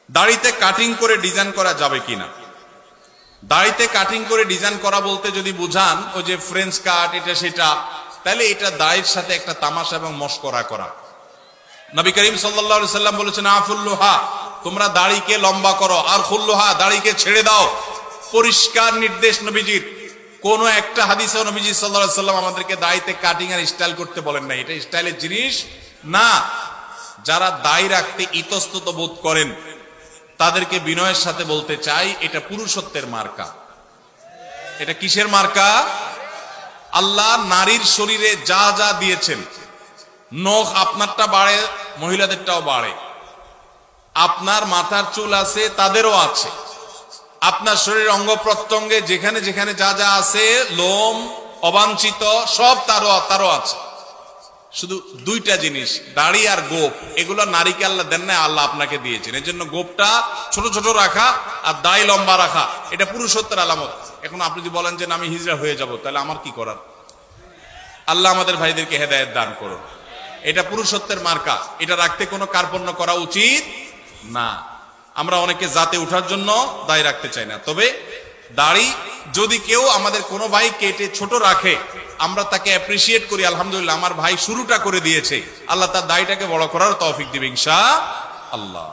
দাড়িতে কাটিং করে ডিজাইন করা যাবে কিনা? দাড়িতে কাটিং করে ডিজাইন করা বলতে যদি বুঝান ওই যে ফ্রেঞ্চ কাট এটা সেটা, তাহলে এটা দাড়ির সাথে একটা তামাশা এবং মশকরা করা। নবী করিম সাল্লাল্লাহু আলাইহি সাল্লাম বলেছেন, আফুল্লুহা, তোমরা দাড়িকে লম্বা করো, আর খুল্লুহা, দাড়িকে ছেড়ে দাও। পরিষ্কার নির্দেশ নবীজির। কোন একটা হাদিসে নবীজি সাল্লাল্লাহু আলাইহি সাল্লাম আমাদেরকে দাড়িতে কাটিং আর স্টাইল করতে বলেন না। এটা স্টাইলের জিনিস না। যারা দাড়ি রাখতে ইতস্তত বোধ করেন তাদেরকে বিনয়ের সাথে বলতে চাই, এটা পুরুষত্বের মার্কা। এটা কিসের মার্কা? আল্লাহ নারীর শরীরে যা যা দিয়েছেন, নখ আপনারটা বাড়ে, মহিলাদেরটাও বাড়ে। আপনার মাথার চুল আছে, তাদেরও আছে। আপনার শরীরের অঙ্গ প্রত্যঙ্গে যেখানে যেখানে যা যা আছে, লোম অবাঞ্ছিত সব তারও আছে। শুধু দুইটা জিনিস, দাড়ি আর গোপ, এগুলো নারীকে আল্লাহ দেন না, আল্লাহ আপনাকে দিয়েছেন। এর জন্য গোপটা ছোট ছোট রাখা আর দাড়ি লম্বা রাখা, এটা পুরুষত্বের আলামত। এখন আপনি যদি বলেন যে আমি হিজড়া হয়ে যাব, তাহলে আমার কি করার? আল্লাহ আমাদের ভাইদেরকে হেদায়েত দান করুন। এটা পুরুষত্বের মার্কা, এটা রাখতে কোনো কার্পণ্য করা উচিত না। আমরা অনেকে জাতে উঠার জন্য দাড়ি রাখতে চাই না। তবে দাড়ি যদি কেউ আমাদের কোনো ভাই কেটে ছোট রাখে, আমরা তাকে অ্যাপ্রিসিয়েট করি, আলহামদুলিল্লাহ আমার ভাই শুরুটা করে দিয়েছে, আল্লাহ তার দাড়িটাকে বড় করার তৌফিক দিবে ইনশাআল্লাহ।